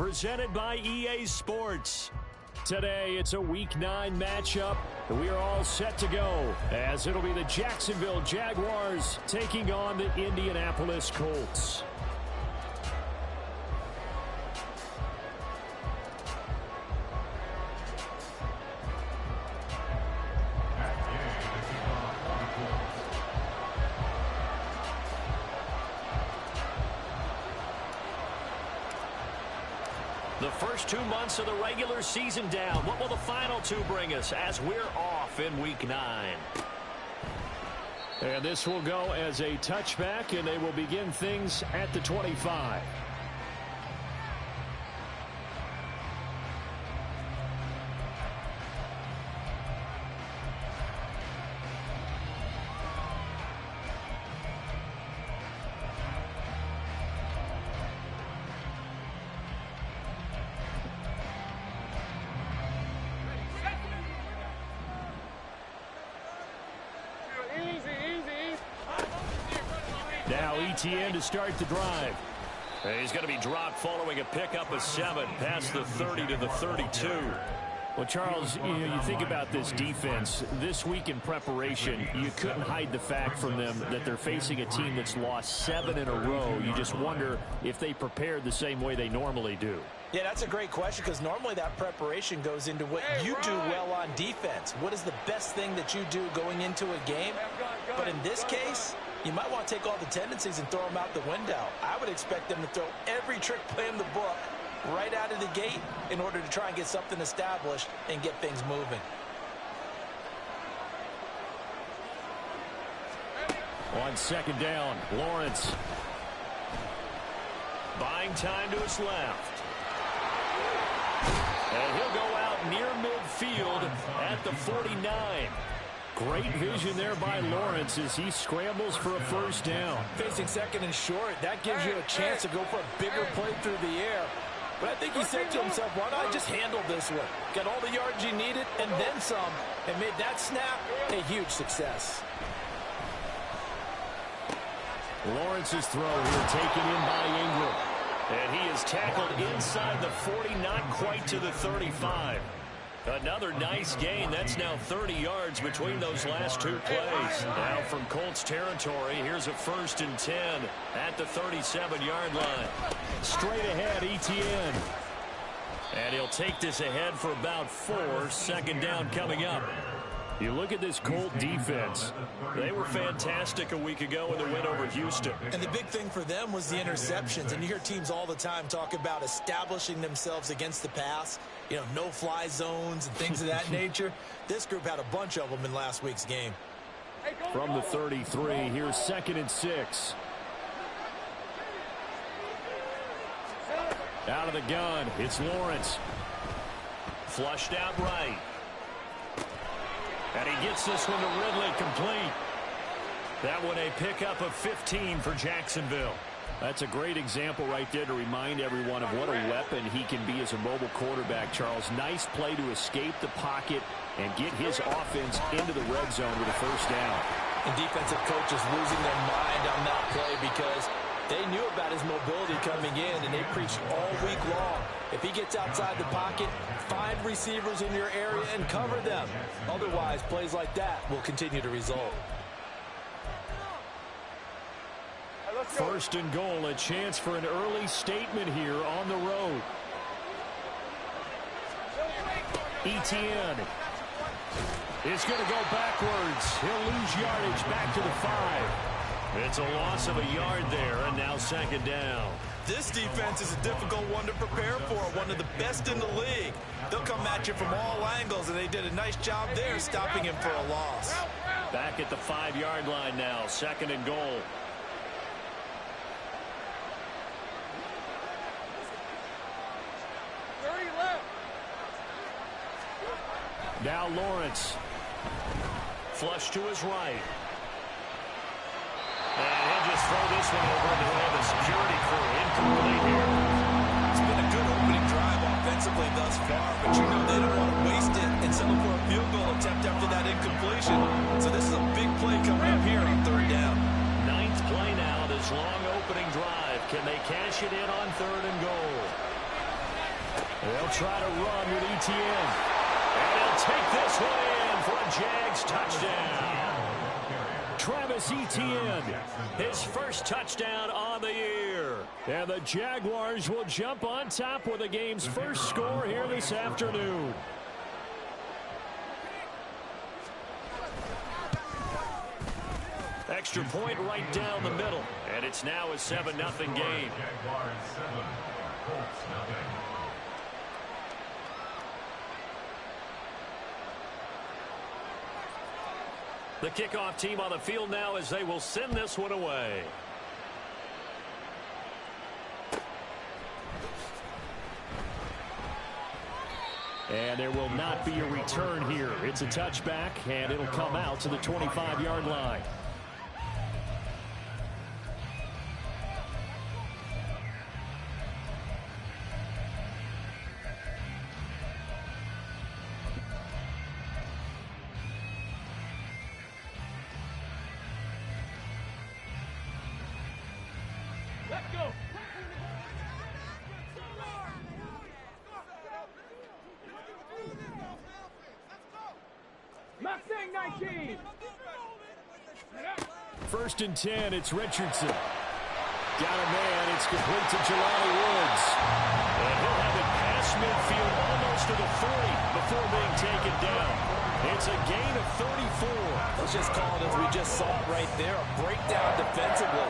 presented by EA Sports. Today, it's a Week 9 matchup. We are all set to go, as it'll be the Jacksonville Jaguars taking on the Indianapolis Colts. The first 2 months of the regular season down. What will the final 2 bring us as we're off in Week 9? And this will go as a touchback, and they will begin things at the 25. Now ETN to start the drive. He's going to be dropped following a pickup of 7 past the 30 to the 32. Well, Charles, you think about this defense. This week in preparation, you couldn't hide the fact from them that they're facing a team that's lost 7 in a row. You just wonder if they prepared the same way they normally do. Yeah, that's a great question, because normally that preparation goes into what you do well on defense. What is the best thing that you do going into a game? But in this case, you might want to take all the tendencies and throw them out the window. I would expect them to throw every trick play in the book right out of the gate in order to try and get something established and get things moving. On second down, Lawrence. Buying time to his left. And he'll go out near midfield at the 49. Great vision there by Lawrence as he scrambles for a first down. Facing second and short, that gives you a chance to go for a bigger play through the air. But I think he said to himself, why not just handle this one? Got all the yards you needed and then some, and made that snap a huge success. Lawrence's throw here taken in by Ingram. And he is tackled inside the 40, not quite to the 35. Another nice gain. That's now 30 yards between those last 2 plays. Now from Colts territory, here's a 1st and 10 at the 37-yard line. Straight ahead, ETN. And he'll take this ahead for about 4. Second down coming up. You look at this Colt defense. They were fantastic a week ago in the win over Houston. And the big thing for them was the interceptions. And you hear teams all the time talk about establishing themselves against the pass. You know, no-fly zones and things of that nature. This group had a bunch of them in last week's game. From the 33, here's 2nd and 6. Out of the gun, it's Lawrence. Flushed out right. And he gets this one to Ridley complete. That one a pickup of 15 for Jacksonville. That's a great example right there to remind everyone of what a weapon he can be as a mobile quarterback, Charles. Nice play to escape the pocket and get his offense into the red zone with a first down. And defensive coaches losing their mind on that play because they knew about his mobility coming in, and they preached all week long. If he gets outside the pocket, find receivers in your area and cover them. Otherwise, plays like that will continue to result. 1st and goal, a chance for an early statement here on the road. ETN is going to go backwards. He'll lose yardage back to the 5. It's a loss of a yard there, and now 2nd down. This defense is a difficult one to prepare for, one of the best in the league. They'll come at you from all angles, and they did a nice job there stopping him for a loss. Back at the 5-yard line now, 2nd and goal. Now Lawrence. Flush to his right. And he'll just throw this one over in the way of the security crew. Incomplete here. It's been a good opening drive offensively thus far, but you know they don't want to waste it and settle for a field goal attempt after that incompletion. So this is a big play coming up here on 3rd down. 9th play now, this long opening drive. Can they cash it in on 3rd and goal? They'll try to run with Etienne. And he'll take this one in for a Jags touchdown. Travis Etienne, his first touchdown on the year. And the Jaguars will jump on top with the game's first score here this afternoon. Extra point right down the middle. And it's now a 7-0 game. The kickoff team on the field now as they will send this one away. And there will not be a return here. It's a touchback, and it'll come out to the 25-yard line. First and 10, it's Richardson. Got a man, it's complete to Jelani Woods. And he'll have it past midfield almost to the 40 before being taken down. It's a gain of 34. Let's just call it as we just saw it right there, a breakdown defensively.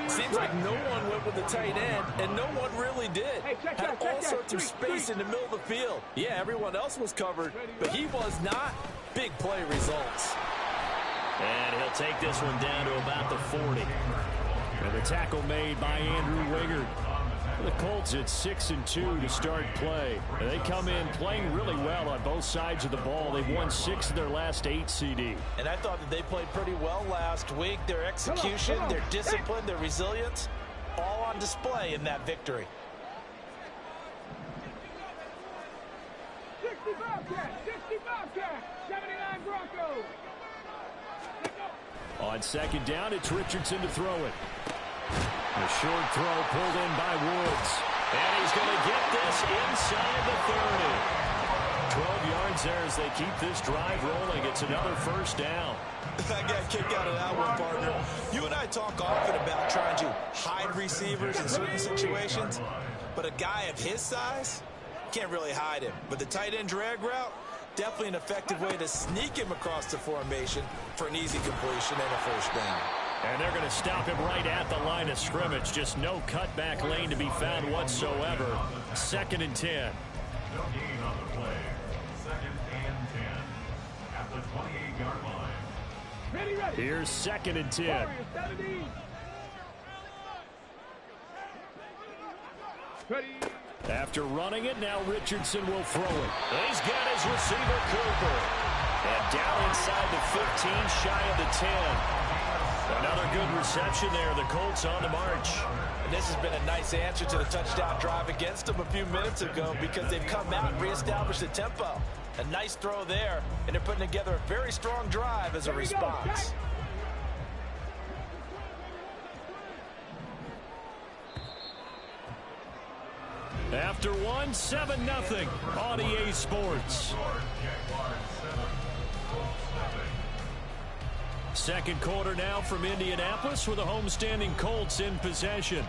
Seems like no one went with the tight end, and no one really did. Had all sorts of space in the middle of the field. Yeah, everyone else was covered, but he was not. Big play results. And he'll take this one down to about the 40. And the tackle made by Andrew Wingard. The Colts at 6-2 to start play. And they come in playing really well on both sides of the ball. They've won 6 of their last 8 CD. And I thought that they played pretty well last week. Their execution, their discipline, their resilience, all on display in that victory. 65 cat, 79 Broncos. On second down, it's Richardson to throw it. A short throw pulled in by Woods. And he's going to get this inside the 30. 12 yards there as they keep this drive rolling. It's another first down. I got a kick out of that one, partner. You and I talk often about trying to hide receivers in certain situations, but a guy of his size can't really hide him. But the tight end drag route, definitely an effective way to sneak him across the formation for an easy completion and a first down. And they're going to stop him right at the line of scrimmage. Just no cutback lane to be found whatsoever. 2nd and 10. No gain on the play. 2nd and 10 at the 28-yard line. Ready. Here's 2nd and 10. Ready. After running it, now Richardson will throw it. He's got his receiver, Cooper. And down inside the 15, shy of the 10. Another good reception there. The Colts on the march. And this has been a nice answer to the touchdown drive against them a few minutes ago because they've come out and reestablished the tempo. A nice throw there, and they're putting together a very strong drive as a response. After one, 7-0 on EA Sports. Second quarter now from Indianapolis with the homestanding Colts in possession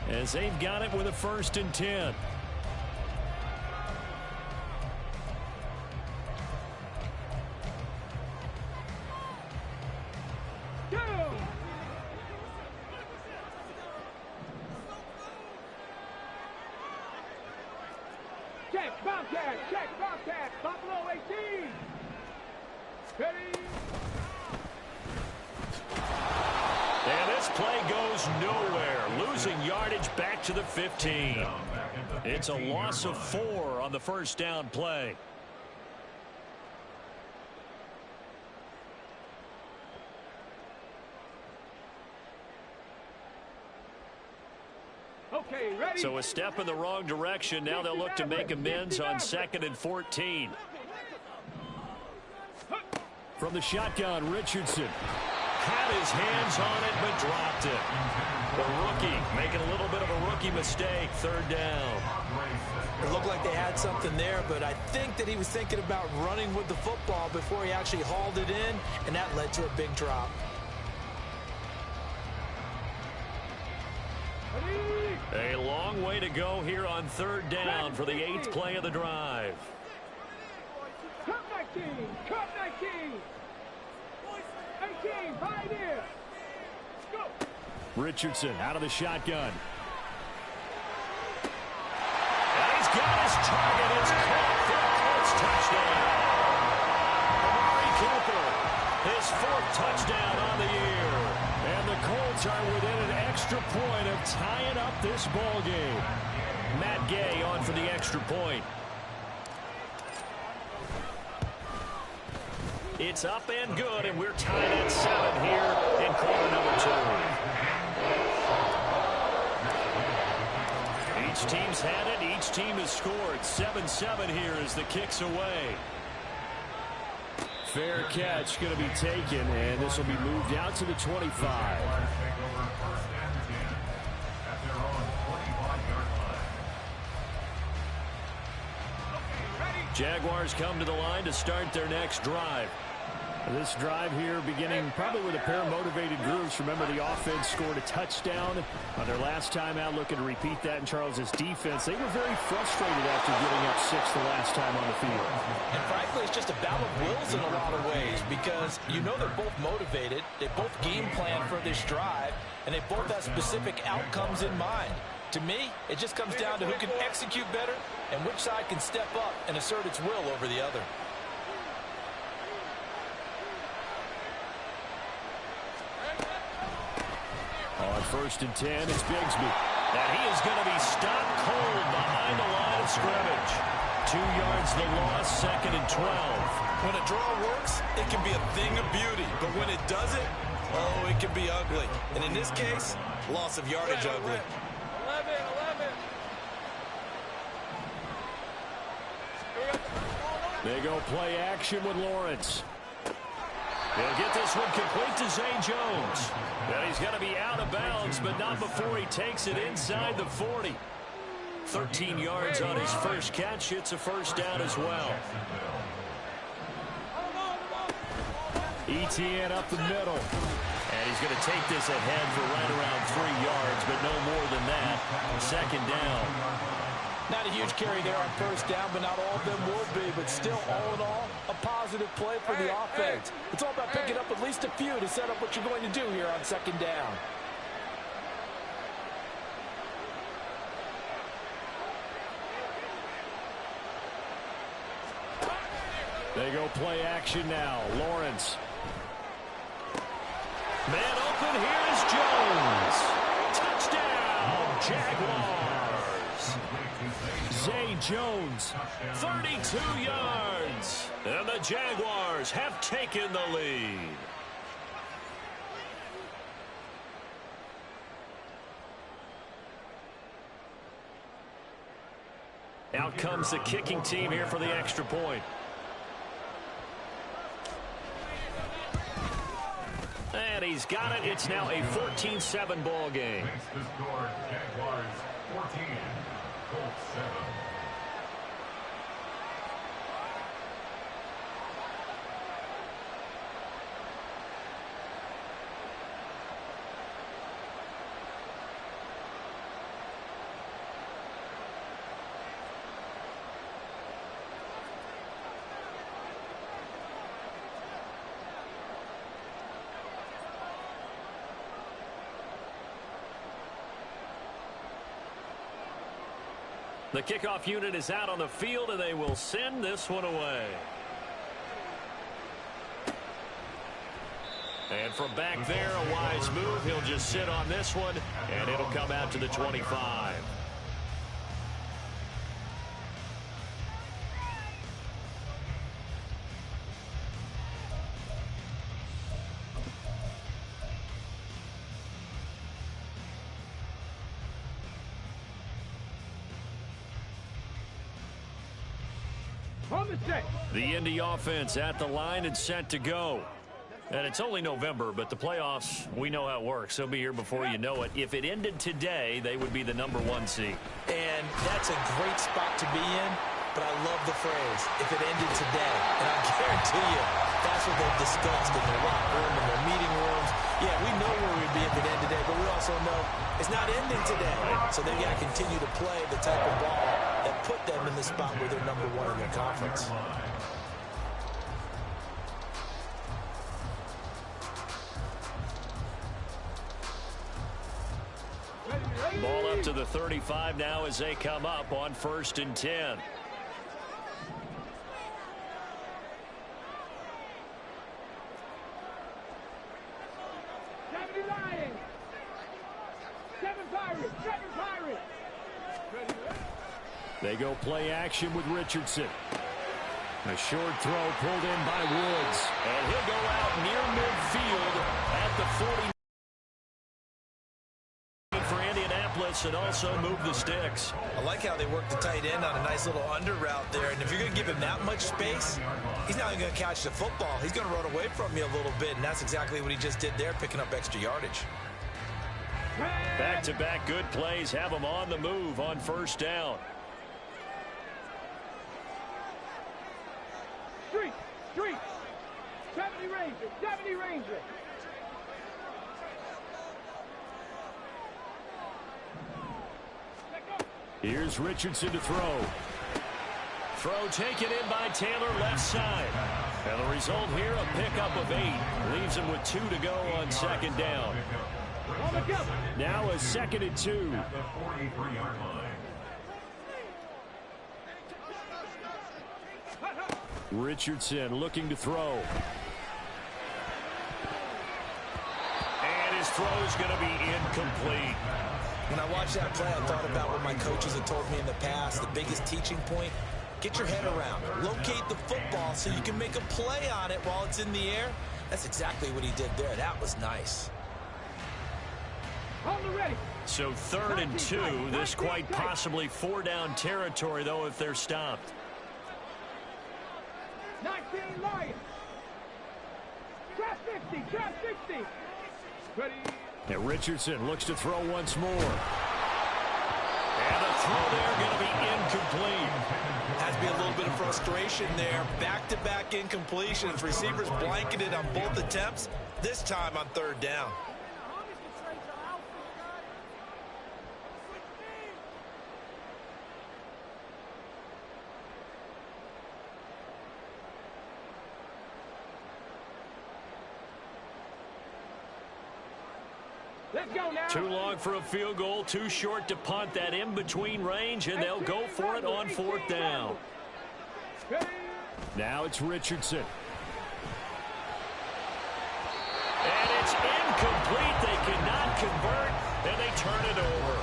as they've got it with a 1st and 10. Check, Bobcat, Buffalo 18. Ready. And this play goes nowhere, losing yardage back to the 15. It's a loss of 4 on the first down play. Okay, ready. So a step in the wrong direction. Now they'll look to make amends on 2nd and 14. From the shotgun, Richardson had his hands on it but dropped it. The rookie making a little bit of a rookie mistake. 3rd down. It looked like they had something there, but I think that he was thinking about running with the football before he actually hauled it in, and that led to a big drop. A long way to go here on third down for the 8th play of the drive. Cup 19, Cup 19. 18, Pioneer. Go. Richardson out of the shotgun. And he's got his target. It's caught for a Colts touchdown. Amari Cooper, his 4th touchdown on the year. And the Colts are within an extra point of tying up this ball game. Matt Gay on for the extra point. It's up and good, and we're tied at 7 here in quarter number 2. Each team's had it. Each team has scored. 7-7 here as the kick's away. Fair catch going to be taken, and this will be moved out to the 25. Jaguars come to the line to start their next drive. This drive here beginning probably with a pair of motivated groups. Remember, the offense scored a touchdown on their last time out, looking to repeat that in Charles's defense. They were very frustrated after giving up 6 the last time on the field. And frankly, it's just a battle of wills in a lot of ways because you know they're both motivated. They both game plan for this drive, and they both have specific outcomes in mind. To me, it just comes down to who can execute better and which side can step up and assert its will over the other. On 1st and 10, it's Bigsby. And he is going to be stopped cold behind the line of scrimmage. 2 yards the loss, 2nd and 12. When a draw works, it can be a thing of beauty. But when it doesn't, oh, it can be ugly. And in this case, loss of yardage ugly. 11. They go play action with Lawrence. He'll get this one complete to Zay Jones. And he's going to be out of bounds, but not before he takes it inside the 40. 13 yards on his first catch. It's a first down as well. ETN up the middle. And he's going to take this ahead for right around 3 yards, but no more than that. 2nd down. Not a huge carry there on 1st down, but not all of them will be. But still, all in all, a positive play for the offense. It's all about picking up at least a few to set up what you're going to do here on 2nd down. They go play action now. Lawrence. Man open, here is Jones. Touchdown, Jaguars. Zay Jones, 32 yards. And the Jaguars have taken the lead. Out comes the kicking team here for the extra point. And he's got it. It's now a 14-7 ball game. Makes the score Jaguars 14, Colts 7. The kickoff unit is out on the field, and they will send this one away. And from back there, a wise move. He'll just sit on this one, and it'll come out to the 25. On the set. The Indy offense at the line and set to go. And it's only November, but the playoffs, we know how it works. They'll be here before you know it. If it ended today, they would be the #1 seed. And that's a great spot to be in, but I love the phrase, if it ended today. And I guarantee you, that's what they've discussed in their locker room, in their meeting rooms. Yeah, we know where we'd be if it ended today, but we also know it's not ending today. So they've got to continue to play the type of ball that put them in the spot where they're #1 in their conference. Ball up to the 35 now as they come up on 1st and 10. They go play action with Richardson. A short throw pulled in by Woods. And he'll go out near midfield at the 40. For Indianapolis and also move the sticks. I like how they work the tight end on a nice little under route there. And if you're going to give him that much space, he's not going to catch the football. He's going to run away from you a little bit, and that's exactly what he just did there, picking up extra yardage. Back-to-back good plays have them on the move on 1st down. Street. 70 Ranger. Here's Richardson to throw. Throw taken in by Taylor left side. And the result here, a pickup of 8. Leaves him with 2 to go on 2nd down. Now a 2nd and 2. At the 43-yard line. Richardson looking to throw. And his throw is going to be incomplete. When I watched that play, I thought about what my coaches had told me in the past. The biggest teaching point, get your head around. Locate the football so you can make a play on it while it's in the air. That's exactly what he did there. That was nice. So 3rd and 2. This quite possibly 4-down territory, though, if they're stopped. 19 Lions. Trap 60. Ready. And Richardson looks to throw once more. And a throw there going to be incomplete. Has to be a little bit of frustration there. Back-to-back incompletions. Receivers blanketed on both attempts. This time on 3rd down. Let's go now. Too long for a field goal, too short to punt. That in-between range, and they'll go for it on 4th down. Now it's Richardson. And it's incomplete. They cannot convert, and they turn it over.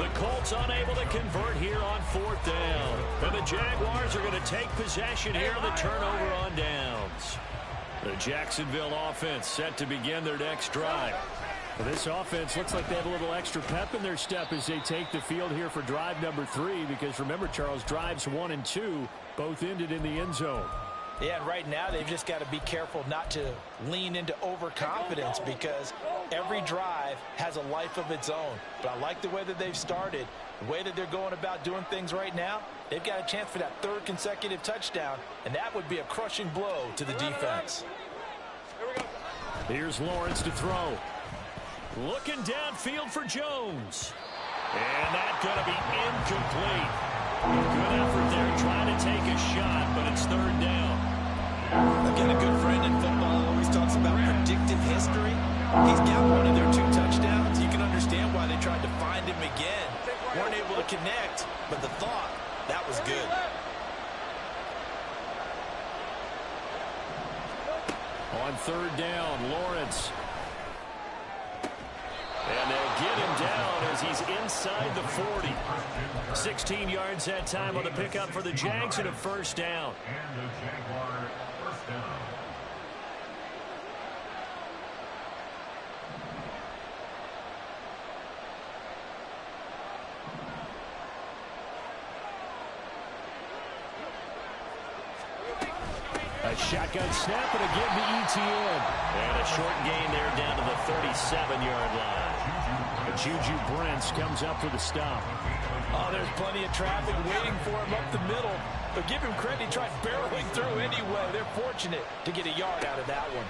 The Colts unable to convert here on 4th down. And the Jaguars are going to take possession here on the turnover on downs. The Jacksonville offense set to begin their next drive. Well, this offense looks like they have a little extra pep in their step as they take the field here for drive number 3, because remember, Charles, drives 1 and 2 both ended in the end zone. Yeah, and right now they've just got to be careful not to lean into overconfidence, because every drive has a life of its own. But I like the way that they've started, the way that they're going about doing things right now. They've got a chance for that 3rd consecutive touchdown, and that would be a crushing blow to the defense. Here's Lawrence to throw. Looking downfield for Jones. And that's going to be incomplete. Good effort there trying to take a shot, but it's 3rd down. I've got a good friend in football who always talks about predictive history. He's got one of their 2 touchdowns. You can understand why they tried to find him again. Weren't able to connect, but the thought, that was good. On 3rd down, Lawrence. And they'll get him down as he's inside the 40. 16 yards that time on the pickup for the Jags and a 1st down. And the Jaguar 1st down. A shotgun snap and again to ETN. And a short gain there down to the 37-yard line. And Juju Brents comes up for the stop. Oh, there's plenty of traffic waiting for him up the middle. But give him credit, he tried barreling through anyway. They're fortunate to get a yard out of that one.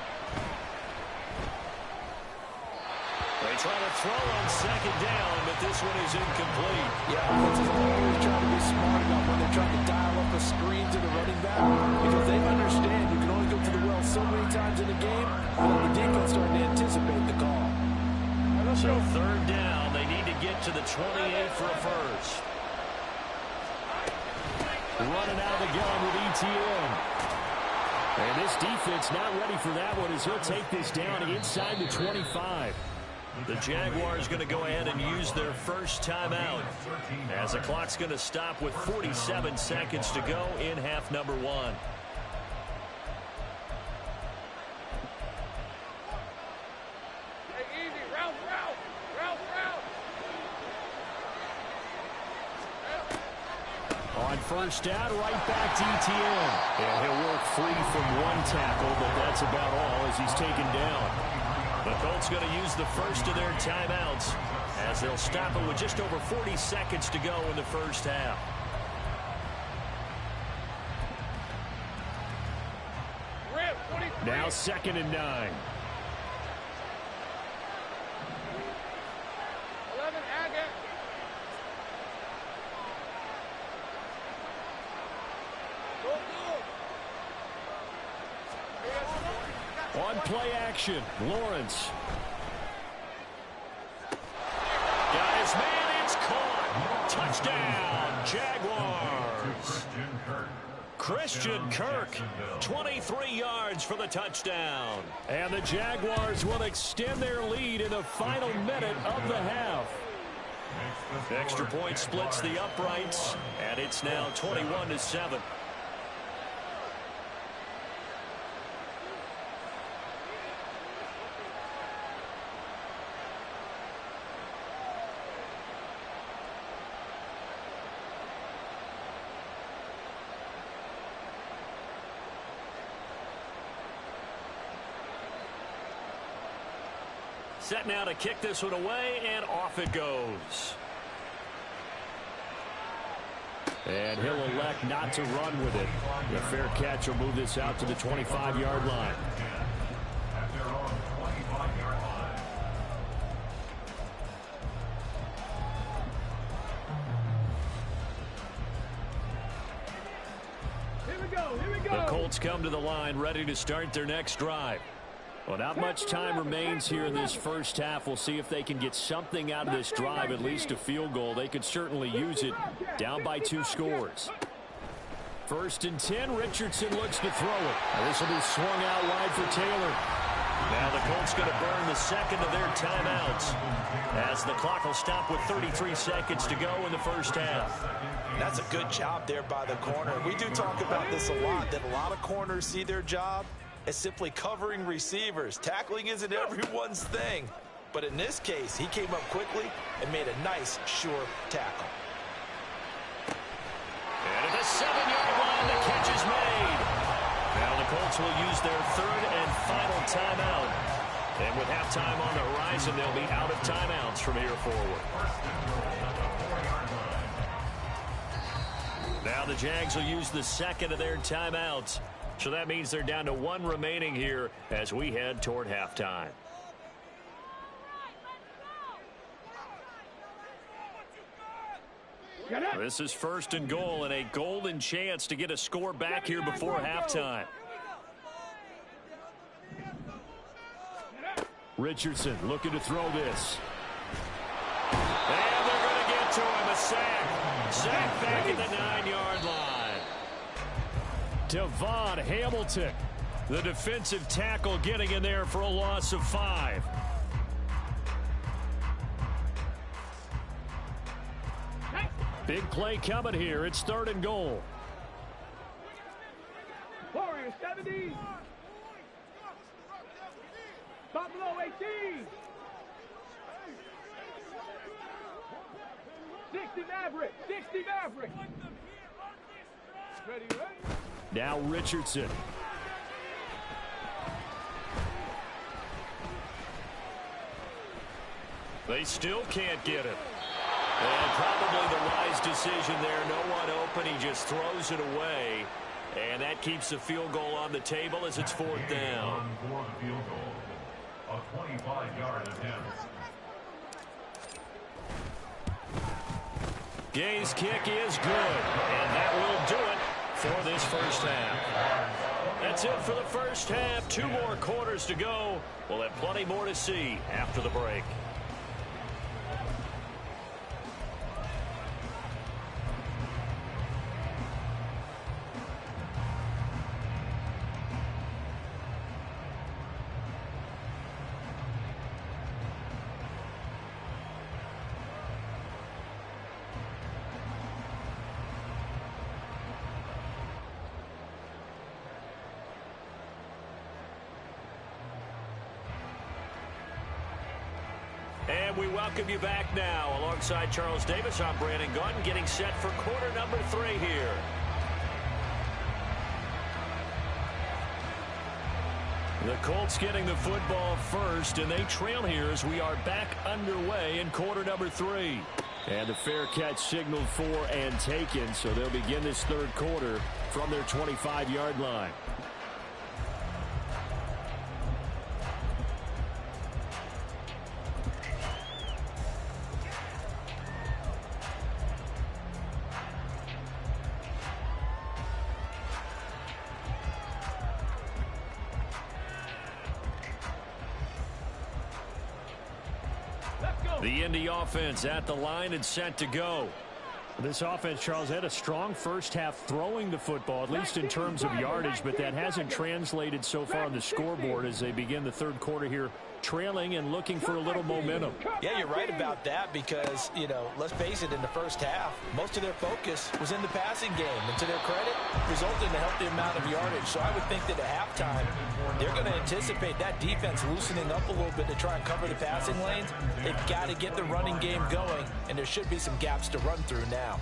They try to throw on second down, but this one is incomplete. Yeah, offenses always trying to be smart about when they're trying to dial up a screen to the running back, because they understand you can only go to the well so many times in a game, and the defense starting to anticipate the call. So third down, they need to get to the 28 for a first. Running out of the gun with ETN. And this defense not ready for that one as he'll take this down inside the 25. The Jaguars going to go ahead and use their first timeout as the clock's going to stop with 47 seconds to go in half number one. On first down, right back to ETN. And he'll work free from one tackle, but that's about all as he's taken down. The Colts going to use the first of their timeouts as they'll stop it with just over 40 seconds to go in the first half. Now 2nd and 9. On play action, Lawrence. Got his man, it's caught. Touchdown, Jaguars. Christian Kirk, 23 yards for the touchdown. And the Jaguars will extend their lead in the final minute of the half. Extra point splits the uprights, and it's now 21-7. Set now to kick this one away, and off it goes. And he'll elect not to run with it. The fair catch will move this out to the 25-yard line. Here we go. The Colts come to the line ready to start their next drive. Well, not much time remains here in this first half. We'll see if they can get something out of this drive, at least a field goal. They could certainly use it, down by 2 scores. 1st and 10, Richardson looks to throw it. This will be swung out wide for Taylor. Now the Colts going to burn the second of their timeouts as the clock will stop with 33 seconds to go in the first half. That's a good job there by the corner. We do talk about this a lot, that a lot of corners see their job as simply covering receivers. Tackling isn't everyone's thing. But in this case, he came up quickly and made a nice, sure tackle. And at the 7-yard line, the catch is made. Now the Colts will use their 3rd and final timeout. And with halftime on the horizon, they'll be out of timeouts from here forward. Now the Jags will use the 2nd of their timeouts. So that means they're down to 1 remaining here as we head toward halftime. This is 1st and goal and a golden chance to get a score back here before halftime. Richardson looking to throw this. And they're going to get to him. A sack. Sack back at the 9-yard line. Devon Hamilton, the defensive tackle, getting in there for a loss of 5. Big play coming here. It's 3rd and goal. Warriors 70. Buffalo 18. 60 Maverick. 60 Maverick. Ready, ready. Now Richardson. They still can't get him. And probably the wise decision there. No one open. He just throws it away. And that keeps the field goal on the table as it's fourth down. For the field goal, a 25-yard attempt. Gay's kick is good. And that will do it for this first half. That's it for the first half. 2 more quarters to go. We'll have plenty more to see after the break. And we welcome you back now. Alongside Charles Davis, I'm Brandon Gunn, getting set for quarter number 3 here. The Colts getting the football first, and they trail here as we are back underway in quarter number 3. And the fair catch signaled for and taken, so they'll begin this third quarter from their 25-yard line. The Indy offense at the line and set to go. This offense, Charles, had a strong first half throwing the football, at least in terms of yardage, but that hasn't translated so far on the scoreboard as they begin the third quarter here, trailing and looking for a little momentum. Yeah, you're right about that because, you know, let's face it, in the first half, most of their focus was in the passing game. And to their credit, resulted in a healthy amount of yardage. So I would think that at halftime, they're going to anticipate that defense loosening up a little bit to try and cover the passing lanes. They've got to get the running game going, and there should be some gaps to run through now.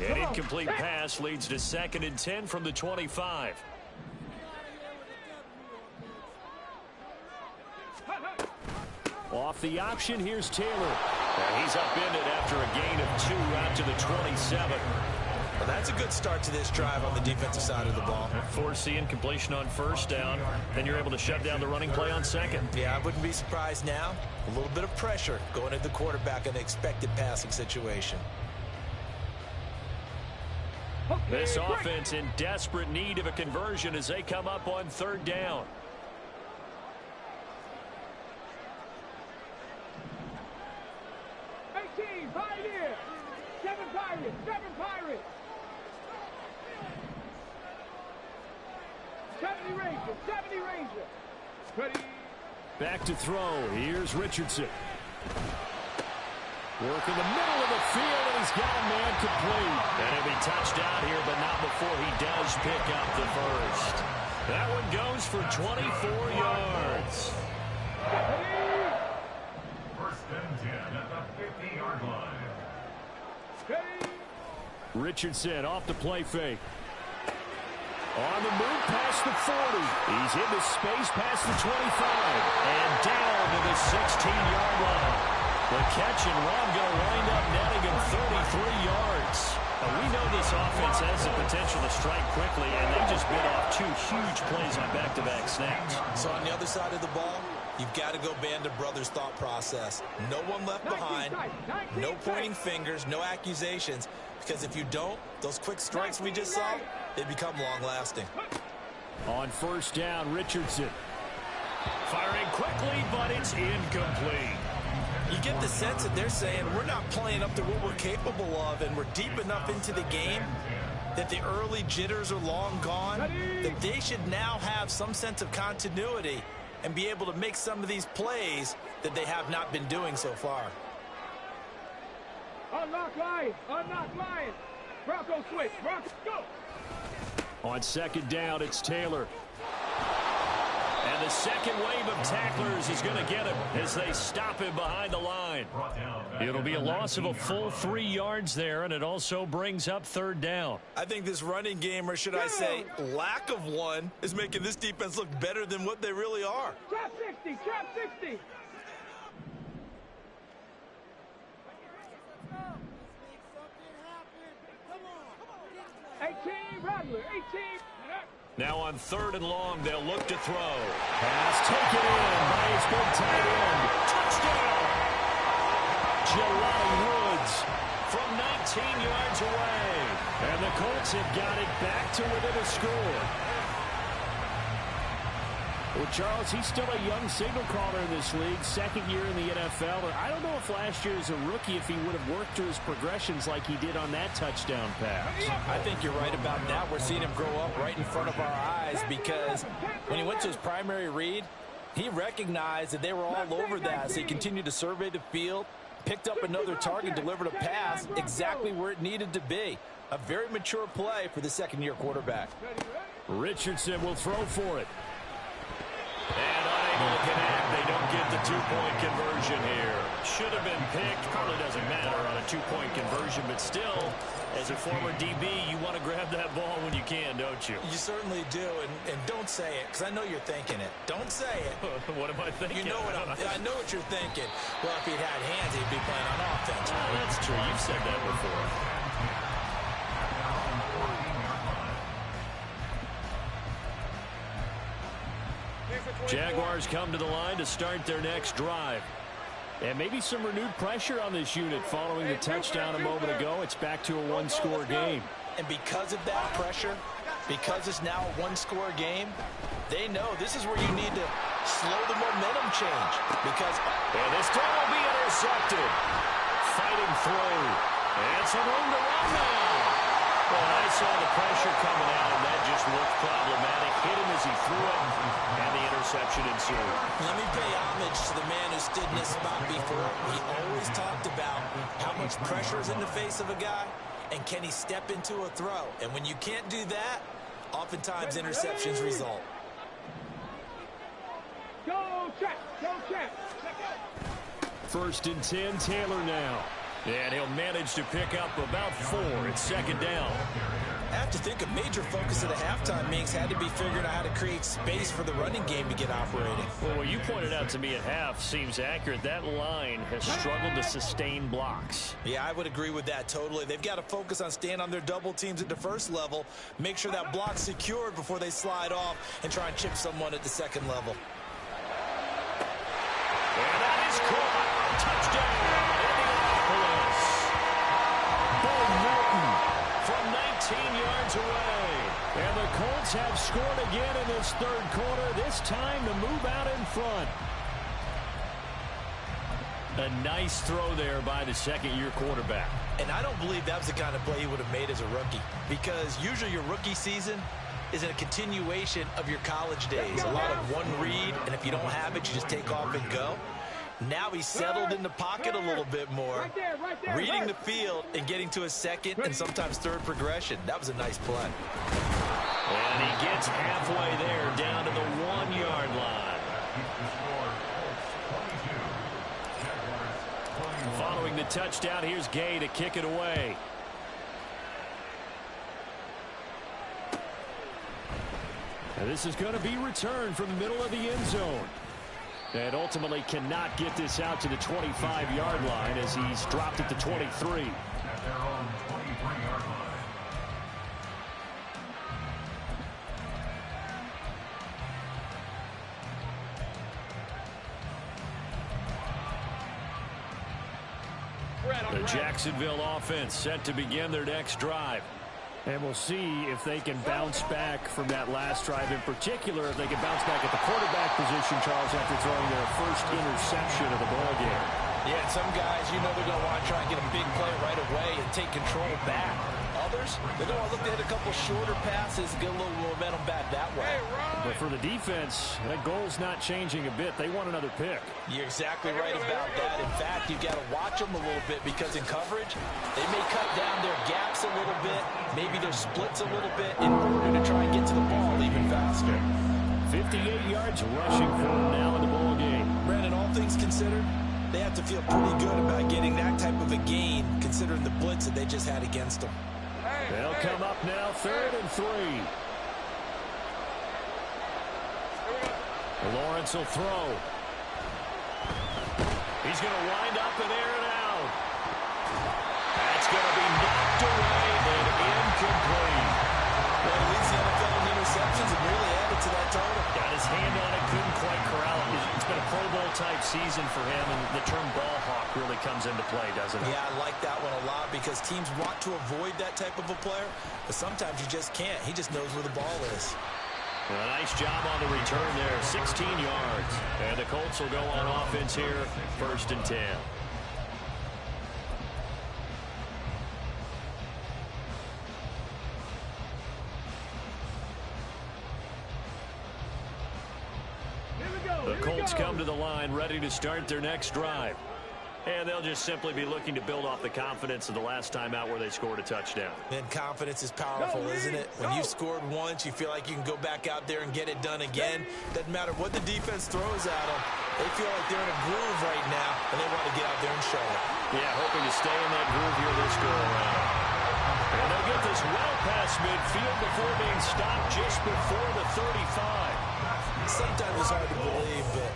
An incomplete pass leads to 2nd and 10 from the 25. Off the option, here's Taylor. And he's upended after a gain of 2 out to the 27. Well, that's a good start to this drive on the defensive side of the ball. Force the incompletion on first down, then you're able to shut down the running play on second. Yeah, I wouldn't be surprised now. A little bit of pressure going at the quarterback in an expected passing situation. This offense in desperate need of a conversion as they come up on 3rd down. Pioneer! 7 Pirates! 7 Pirates! 70 Rangers! 70 Rangers! Ready? Back to throw. Here's Richardson. Work in the middle of the field, and he's got a man complete. And he'll be touched out here, but not before he does pick up the first. That one goes for 24 yards. First and 10 at the 50-yard line. Richardson off the play fake. On the move past the 40. He's into space past the 25. And down to the 16-yard line. The catch and run going to wind up netting him 33 yards. We know this offense has the potential to strike quickly, and they just bit off 2 huge plays on back-to-back snaps. So on the other side of the ball, you've got to go Band of Brothers thought process. No one left behind, no pointing fingers, no accusations, because if you don't, those quick strikes we just saw, they become long-lasting. On first down, Richardson. Firing quickly, but it's incomplete. You get the sense that they're saying we're not playing up to what we're capable of, and we're deep enough into the game that the early jitters are long gone, that they should now have some sense of continuity and be able to make some of these plays that they have not been doing so far. Unlock Lions! Unlock Lions! Bronco switch! Bronco, go! On second down, it's Taylor. And the second wave of tacklers is going to get him as they stop him behind the line. It'll be a loss of a full 3 yards there, and it also brings up third down. I think this running game, or should I say lack of one, is making this defense look better than what they really are. Trap 60, trap 60. Rattler, 18. Now on 3rd and long, they'll look to throw. Pass taken in by his big tight end. Touchdown! Jelani Woods from 19 yards away. And the Colts have got it back to within a score. Well, Charles, he's still a young signal caller in this league, second year in the NFL. I don't know if last year as a rookie, if he would have worked through his progressions like he did on that touchdown pass. I think you're right about that. We're seeing him grow up right in front of our eyes because when he went to his primary read, he recognized that they were all over that. So he continued to survey the field, picked up another target, delivered a pass exactly where it needed to be. A very mature play for the second-year quarterback. Richardson will throw for it. And unable to connect. They don't get the 2-point conversion here. Should have been picked. Probably doesn't matter on a 2-point conversion, but still, as a former DB, you want to grab that ball when you can, don't you? You certainly do, and don't say it, because I know you're thinking it. Don't say it. What am I thinking? You know what I know what you're thinking. Well, if he'd had hands, he'd be playing on offense. Oh, that's true. You've said that before. Jaguars come to the line to start their next drive. And maybe some renewed pressure on this unit following the touchdown a moment ago. It's back to a one-score game. And because of that pressure, because it's now a one-score game, they know this is where you need to slow the momentum change. Because and this throw will be intercepted. Fighting through. And some room to run now. Well, I saw the pressure coming out, and that just looked problematic. Hit him as he threw it, and the interception ensued. Let me pay homage to the man who stood in this spot before. He always talked about how much pressure is in the face of a guy, and can he step into a throw. And when you can't do that, oftentimes interceptions result. Go trap, go trap. 1st and 10, Taylor now. And he'll manage to pick up about 4. It's second down. I have to think a major focus of the halftime mix had to be figuring out how to create space for the running game to get operating. Well, what you pointed out to me at half seems accurate. That line has struggled to sustain blocks. Yeah, I would agree with that totally. They've got to focus on staying on their double teams at the first level, make sure that block's secured before they slide off and try and chip someone at the second level. And that is caught. Touchdown. From 19 yards away. And the Colts have scored again in this third quarter, this time to move out in front. A nice throw there by the second-year quarterback. And I don't believe that was the kind of play he would have made as a rookie, because usually your rookie season is a continuation of your college days. A lot of one read, and if you don't have it, you just take off and go. Now he's settled in the pocket a little bit more, reading the field and getting to a second and sometimes third progression. That was a nice play. And he gets halfway there, down to the 1-yard line. Following the touchdown, here's Gay to kick it away. And this is going to be returned from the middle of the end zone. And ultimately cannot get this out to the 25-yard line as he's dropped it to 23. At their own 23-yard line. The Jacksonville offense set to begin their next drive. And we'll see if they can bounce back from that last drive, in particular, if they can bounce back at the quarterback position, Charles, after throwing their first interception of the ballgame. Yeah, and some guys, you know they're going to want to try and get a big play right away and take control back. Others, they're going to look to hit a couple shorter passes, get a little momentum back that way. But for the defense, that goal's not changing a bit. They want another pick. You're exactly right about that. In fact, you've got to watch them a little bit, because in coverage, they may cut down their gaps a little bit, maybe their splits a little bit in order to try and get to the ball even faster. 15 58 yards rushing for him now in the ball game. Brandon, all things considered, they have to feel pretty good about getting that type of a gain, considering the blitz that they just had against them. They'll come up now, 3rd and 3. Lawrence will throw. He's going to wind up and air it out. That's going to be knocked away and incomplete. Well, he leads the NFL in interceptions and really added to that total. Got his hand on it, couldn't quite corral it. It's been a Pro Bowl-type season for him, and the term ball hawk really comes into play, doesn't it? Yeah, I like that one a lot because teams want to avoid that type of a player, but sometimes you just can't. He just knows where the ball is. Well, nice job on the return there, 16 yards. And the Colts will go on offense here, 1st and 10. The Colts come to the line ready to start their next drive. And they'll just simply be looking to build off the confidence of the last time out where they scored a touchdown. And confidence is powerful, isn't it? When you've scored once, you feel like you can go back out there and get it done again. Doesn't matter what the defense throws at them. They feel like they're in a groove right now, and they want to get out there and show it. Yeah, hoping to stay in that groove here this go-around. And they'll get this well past midfield before being stopped just before the 35. Sometimes it's hard to believe, but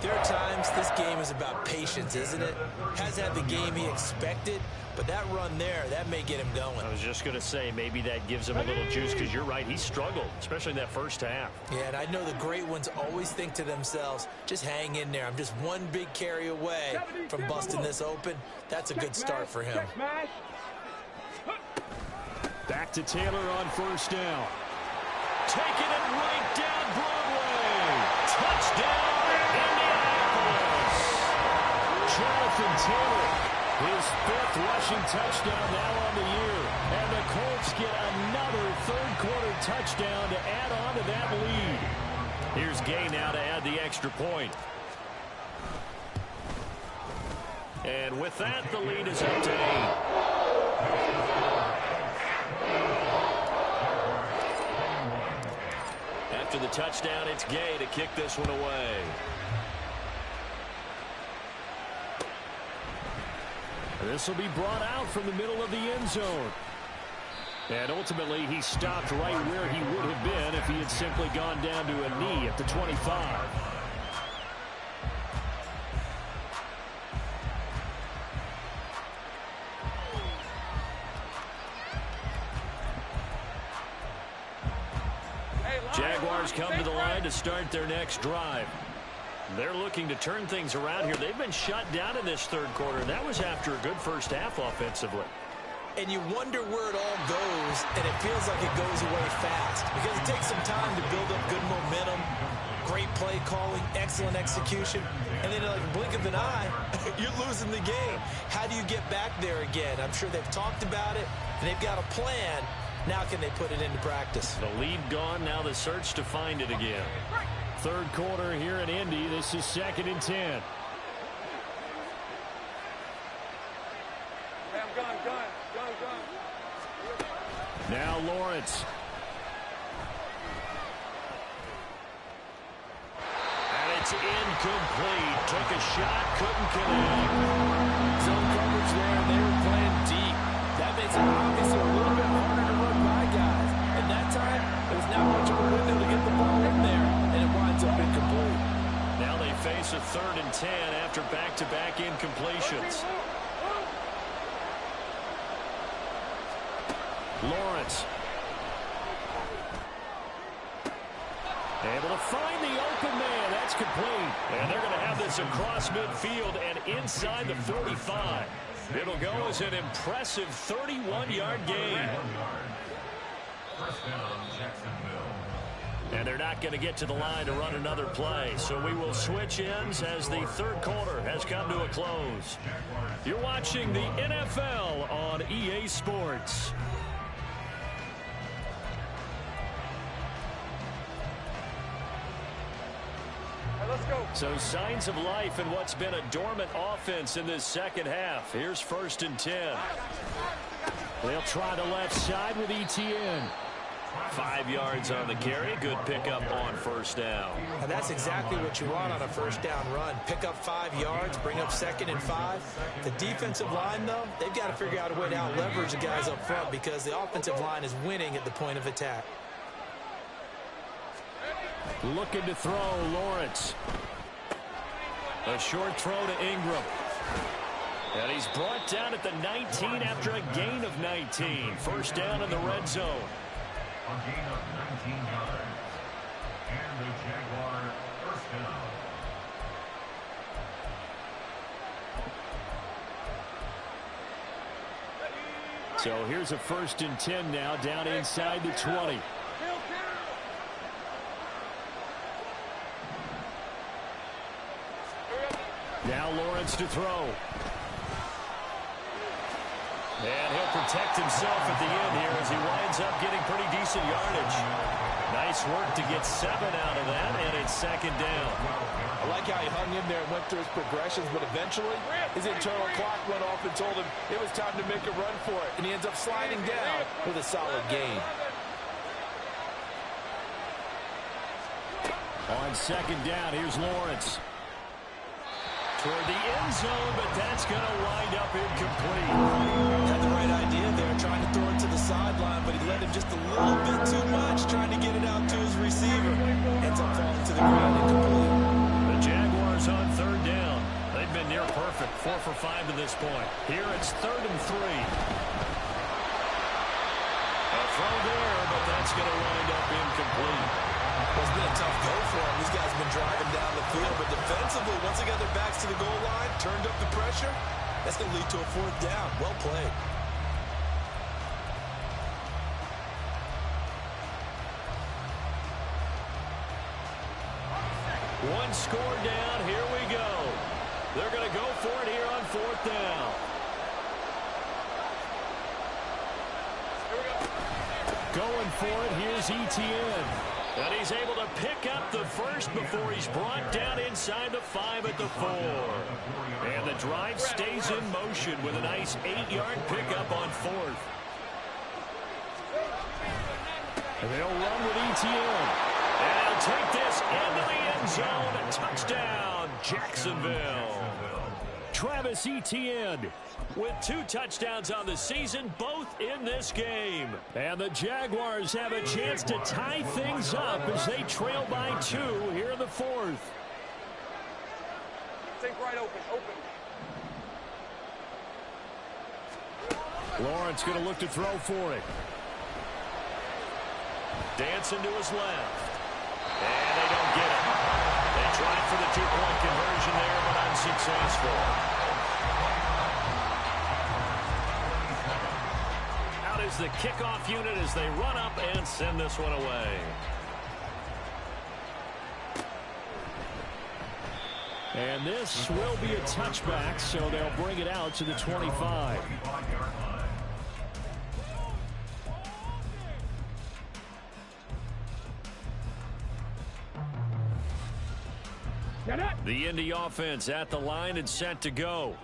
there are times this game is about patience, isn't it? Hasn't had the game he expected, but that run there, that may get him going. I was just going to say, maybe that gives him a little juice, because you're right, he struggled, especially in that first half. Yeah, and I know the great ones always think to themselves, just hang in there. I'm just one big carry away from busting this open. That's a good start for him. Back to Taylor on 1st down. Taking it right down Broadway. Touchdown, Indianapolis. Jonathan Taylor, his 5th rushing touchdown now on the year. And the Colts get another 3rd-quarter touchdown to add on to that lead. Here's Gay now to add the extra point. And with that, the lead is up to 8. After the touchdown, it's Gay to kick this one away. This will be brought out from the middle of the end zone. And ultimately, he stopped right where he would have been if he had simply gone down to a knee at the 25. Jaguars come to the line to start their next drive. They're looking to turn things around here. They've been shut down in this 3rd quarter. That was after a good first half offensively. And you wonder where it all goes, and it feels like it goes away fast because it takes some time to build up good momentum, great play calling, excellent execution, and then like a blink of an eye, you're losing the game. How do you get back there again? I'm sure they've talked about it, and they've got a plan. Now can they put it into practice? The lead gone, now the search to find it again. 3rd quarter here in Indy. This is 2nd and 10. Now Lawrence. And it's incomplete. Took a shot, couldn't connect. Zone coverage there, and they were playing deep. That makes it obviously a little bit harder to run by guys. And that time, there's not much of a window to get the ball in there, and it winds up incomplete. Now they face a 3rd and 10 after back-to-back incompletions. Lawrence. Able to find the open man. That's complete. And they're going to have this across midfield and inside the 45. It'll go as an impressive 31-yard gain. And they're not going to get to the line to run another play. So we will switch ends as the 3rd quarter has come to a close. You're watching the NFL on EA Sports. So signs of life in what's been a dormant offense in this 2nd half. Here's 1st and 10. They'll try the left side with ETN. 5 yards on the carry. Good pickup on first down. And that's exactly what you want on a first down run. Pick up 5 yards, bring up 2nd and 5. The defensive line, though, they've got to figure out a way to out-leverage the guys up front because the offensive line is winning at the point of attack. Looking to throw, Lawrence. A short throw to Ingram. And he's brought down at the 19 after a gain of 19. First down in the red zone. A gain of 19 yards. And the Jaguar first down. So here's a 1st and 10 now, down inside the 20. Now Lawrence to throw. And he'll protect himself at the end here as he winds up getting pretty decent yardage. Nice work to get 7 out of that, and it's 2nd down. I like how he hung in there and went through his progressions, but eventually his internal clock went off and told him it was time to make a run for it, and he ends up sliding down with a solid gain. On 2nd down, here's Lawrence. Toward the end zone, but that's going to wind up incomplete. Had the right idea there, trying to throw it to the sideline, but he let him just a little bit too much, trying to get it out to his receiver. Ends up falling to the ground incomplete. The Jaguars on 3rd down. They've been near perfect, 4 for 5 to this point. Here it's 3rd and 3. A throw there, but that's going to wind up incomplete. Well, it's been a tough go for him. These guys have been driving down the field, but defensively, once they got their backs to the goal line, turned up the pressure, that's going to lead to a 4th down. Well played. One score down. Here we go. They're going to go for it here on 4th down. Going for it, here's Etienne. And he's able to pick up the first before he's brought down inside the 5 at the 4. And the drive stays in motion with a nice 8-yard pickup on 4th. And they'll run with Etienne. And he'll take this into the end zone. A touchdown, Jacksonville. Travis Etienne with 2 touchdowns on the season, both in this game. And the Jaguars have a chance to tie things up as they trail by 2 here in the 4th. Think right open. Lawrence going to look to throw for it. Dancing to his left. And they don't get it. They tried for the 2-point conversion there, but unsuccessful. Out is the kickoff unit as they run up and send this one away. And this will be a touchback, so they'll bring it out to the 25. The Indy offense at the line and set to go.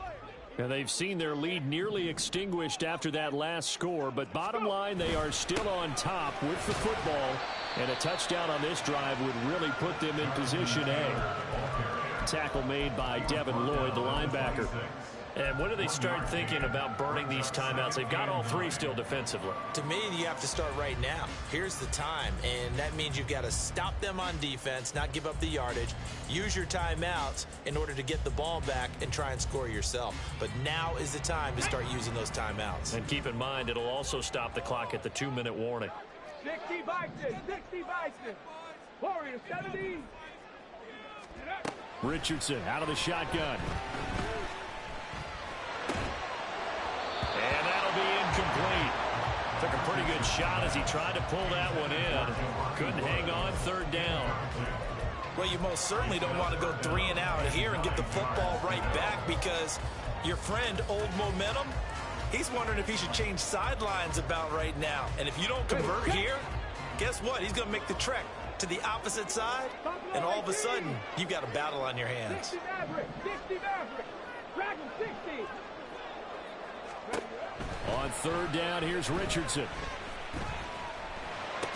And they've seen their lead nearly extinguished after that last score, but bottom line, they are still on top with the football, and a touchdown on this drive would really put them in position A. Tackle made by Devin Lloyd, the linebacker. And when do they start thinking about burning these timeouts? They've got all 3 still defensively. To me, you have to start right now. Here's the time, and that means you've got to stop them on defense, not give up the yardage, use your timeouts in order to get the ball back and try and score yourself. But now is the time to start using those timeouts. And keep in mind, it'll also stop the clock at the 2-minute warning. 60 Bison, 60 Bison. Warriors, 70. Richardson out of the shotgun. And that'll be incomplete. Took a pretty good shot as he tried to pull that one in. Couldn't hang on 3rd down. Well, you most certainly don't want to go 3 and out here and get the football right back because your friend, Old Momentum, he's wondering if he should change sidelines about right now. And if you don't convert here, guess what? He's going to make the trek to the opposite side, and all of a sudden, you've got a battle on your hands. 60 Maverick, 60 Maverick. Dragon 60. On 3rd down, here's Richardson.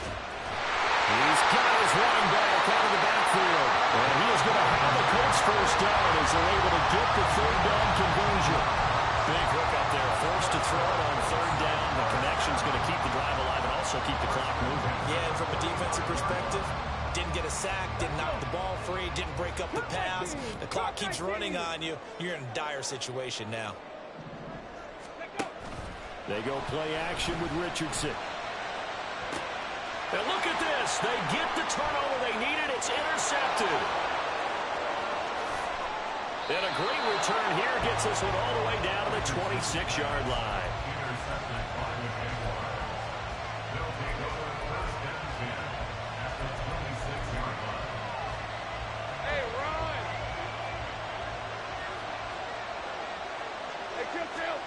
He's got his running back out of the backfield. And he is going to have the Colts first down as they're able to get the third down conversion. Big hook up there. Forced to throw it on third down. The connection's going to keep the drive alive and also keep the clock moving. Yeah, and from a defensive perspective, didn't get a sack, didn't knock the ball free, didn't break up the pass. The clock keeps running on you. You're in a dire situation now. They go play action with Richardson. And look at this. They get the turnover they needed. It's intercepted. And a great return here gets this one all the way down to the 26-yard line. Intercepted by the Jaguars. They'll take over first and 10 at the 26-yard line. Hey, Ron. Hey, Kill.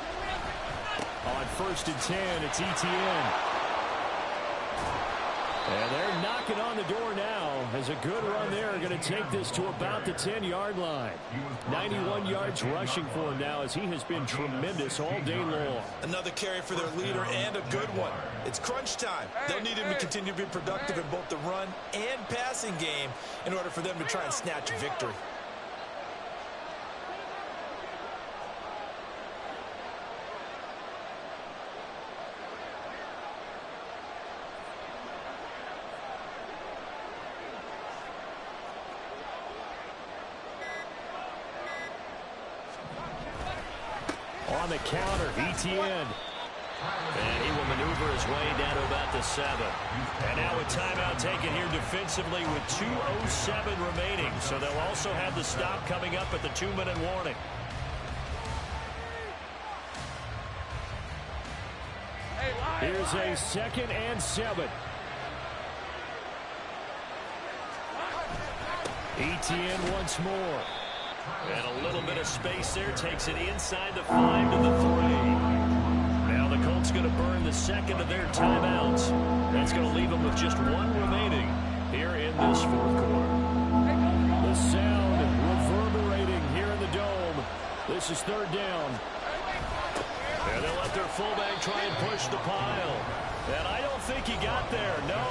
On first and 10, it's ETN. And they're knocking on the door now as a good run there. Going to take this to about the 10-yard line. 91 yards rushing for him now as he has been tremendous all day long. Another carry for their leader and a good one. It's crunch time. They'll need him to continue to be productive in both the run and passing game in order for them to try and snatch a victory. On the counter, ETN. And he will maneuver his way down to about the 7. And now a timeout taken here defensively with 2:07 remaining. So they'll also have the stop coming up at the 2-minute warning. Here's a 2nd and 7. ETN once more. And a little bit of space there. Takes it inside the 5 to the 3. Now the Colts going to burn the second of their timeouts. That's going to leave them with just one remaining here in this fourth quarter. The sound reverberating here in the dome. This is third down. And they'll let their fullback try and push the pile. And I don't think he got there, no.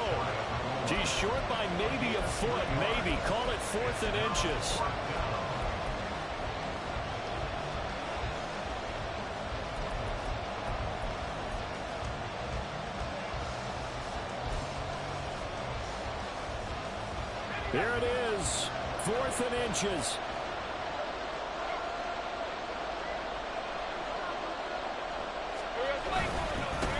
He's short by maybe a foot, maybe. Call it 4th and inches. Here it is, 4th and inches.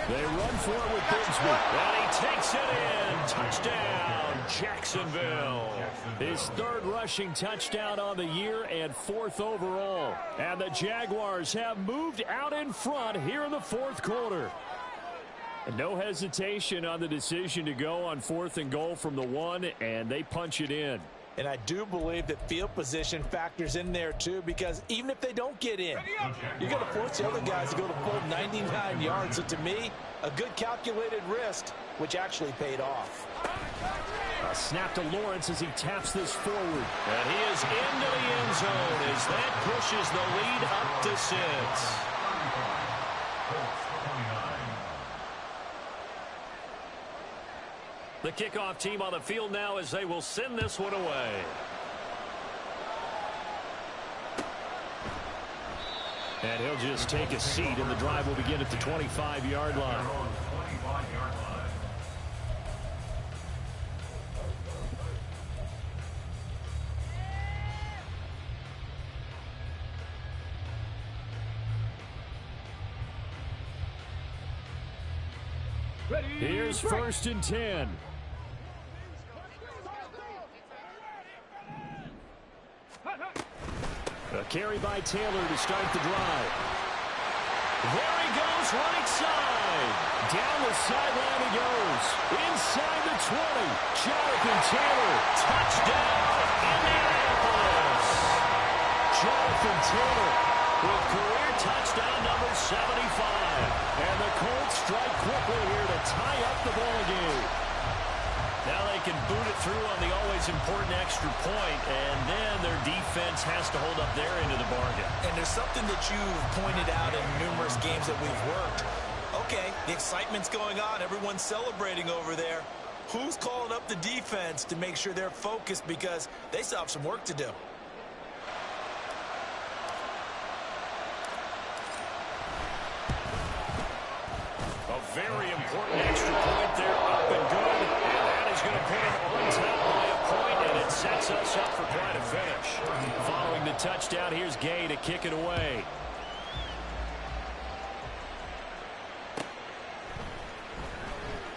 They run for it with Bigsby. And he takes it in. Touchdown, Jacksonville. His 3rd rushing touchdown on the year and 4th overall. And the Jaguars have moved out in front here in the 4th quarter. And no hesitation on the decision to go on 4th and goal from the 1, and they punch it in. And I do believe that field position factors in there, too, because even if they don't get in, you're going to force the other guys to go the full 99 yards. So to me, a good calculated risk, which actually paid off. A snap to Lawrence as he taps this forward. And he is into the end zone as that pushes the lead up to 6. The kickoff team on the field now as they will send this one away. And he'll just take a seat, and the drive will begin at the 25-yard line. Here's 1st and 10. A carry by Taylor to start the drive. There he goes, right side. Down the sideline he goes. Inside the 20. Jonathan Taylor. Touchdown, Indianapolis. Jonathan Taylor with career touchdown number 75. And the Colts strike quickly here to tie up the ball game. Now they can boot it through on the always important extra point, and then their defense has to hold up their end of the bargain. And there's something that you've pointed out in numerous games that we've worked. Okay, the excitement's going on. Everyone's celebrating over there. Who's calling up the defense to make sure they're focused because they still have some work to do? A very important extra point there, up and good. And that is going to put him on top by a point, and it sets us up for quite a finish. Following the touchdown, here's Gay to kick it away.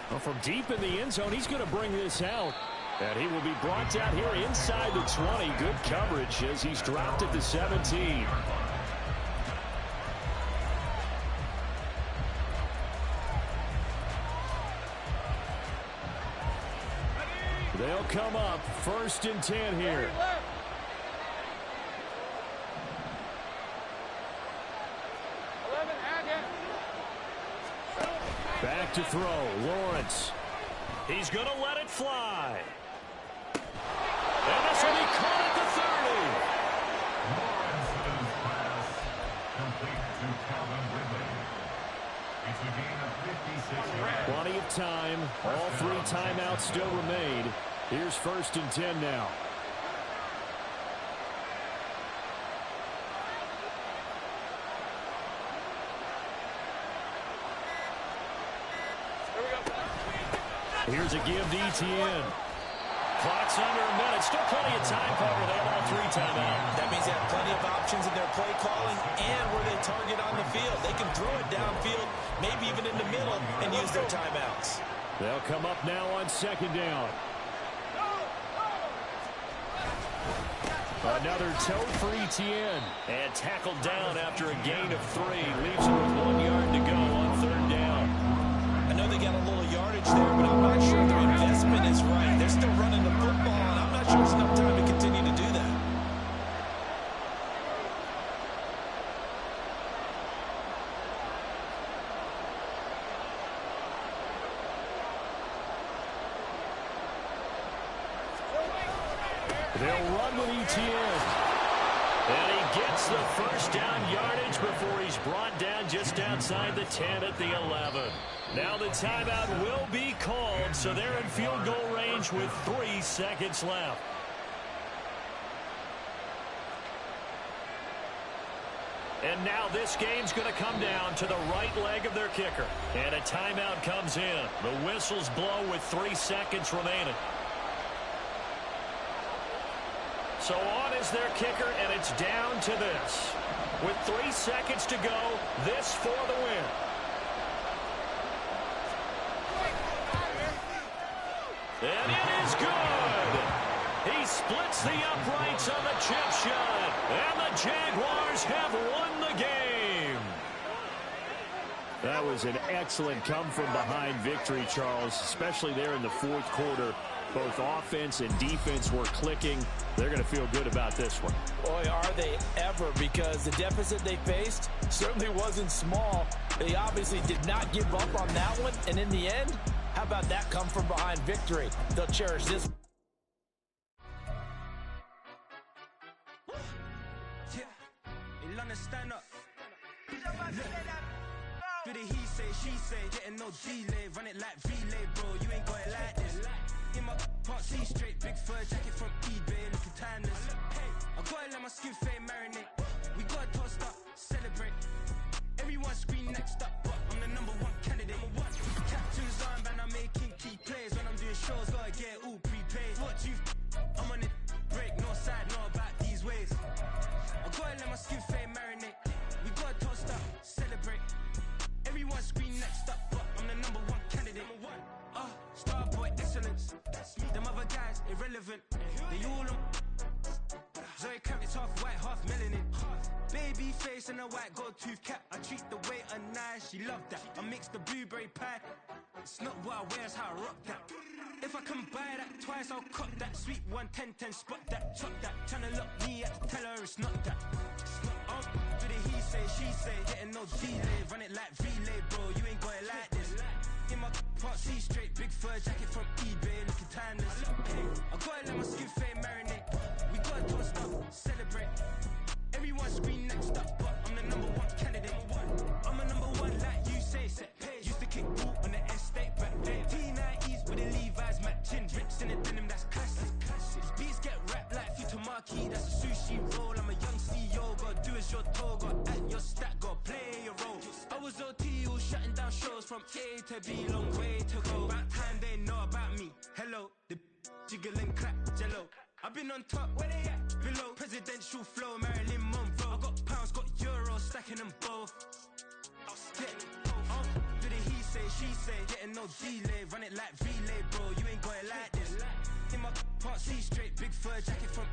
Well, from deep in the end zone, he's going to bring this out. And he will be brought down here inside the 20. Good coverage as he's dropped at the 17. They'll come up 1st and 10 here. Back to throw. Lawrence. He's going to let it fly. And this will be caught at the 30. Lawrence's pass complete to Calvin Ridley. It's a gain of 56 yards. Plenty of time. All 3 timeouts still remain. Here's 1st and 10 now. Here's a give to ETN. Clock's under a minute. Still plenty of time cover. They have all 3 timeouts. That means they have plenty of options in their play calling and where they target on the field. They can throw it downfield, maybe even in the middle, and use their timeouts. They'll come up now on 2nd down. Another toe for ETN. And tackled down after a gain of 3. Leaves him with 1 yard to go on 3rd down. I know they got a little yardage there, but I'm not sure their investment is right. They're still running the football, and I'm not sure it's enough time to continue to do that. They'll run with ETN. And he gets the 1st down yardage before he's brought down just outside the 10 at the 11. Now the timeout will be called, so they're in field goal range with 3 seconds left. And now this game's going to come down to the right leg of their kicker. And a timeout comes in. The whistles blow with 3 seconds remaining. So on is their kicker, and it's down to this. With 3 seconds to go, this for the win. And it is good. He splits the uprights on the chip shot, and the Jaguars have won the game. That was an excellent come-from-behind victory, Charles, especially there in the 4th quarter. Both offense and defense were clicking. They're going to feel good about this one. Boy, are they ever, because the deficit they faced certainly wasn't small. They obviously did not give up on that one, and in the end, how about that come-from-behind victory? They'll cherish this. Stand up. Do the he say, she say, getting no delay, run it like relay, bro. You ain't got it like this. In my can't see straight, big fur jacket from eBay, looking timeless. I gotta let my skin fade marinate. We gotta toast up, celebrate. Everyone scream next up, but I'm the #1 candidate. Captain's armband, I'm making key plays. When I'm doing shows, gotta get it all prepaid. What you? I'm on it, break, no side, no about these ways. I gotta let my skin fade marinate. We gotta toast up, celebrate. Everyone scream next up, but I'm the #1 candidate. Starboy excellence. Them other guys irrelevant. They all on. Zoe Kravitz half white, half melanin. Baby face and a white gold tooth cap. I treat the waiter nice, she love that. I mix the blueberry pie. It's not what I wear, it's how I rock that. If I can buy that twice, I'll cop that. Sweet 110, spot that, chop that. Tryna lock me up, tell her it's not that. Do the he say, she say, getting no delay. Run it like relay, bro, you ain't got it like this. In my can't see straight, big fur jacket from eBay, looking timeless. I gotta let my skin fade marinate. We gotta toast up, celebrate. Everyone scream next up, but I'm the #1 candidate. I'm a #1 like you say, set pace. Used to kick ball on the estate back then. T90s with the Levi's. she roll. I'm a young CEO, got do as you're told, got act your stat, got play your role. I was OT, all shutting down shows from A to B, long way to go. About time they know about me. Hello, the jiggle and clap, jello. I've been on top, where they at? Below, presidential flow, Marilyn Monroe. I got pounds, got euros, stacking them both. Do the he say, she say, getting no delay, run it like relay, bro. You ain't got it like this. In my can't see straight, big fur jacket from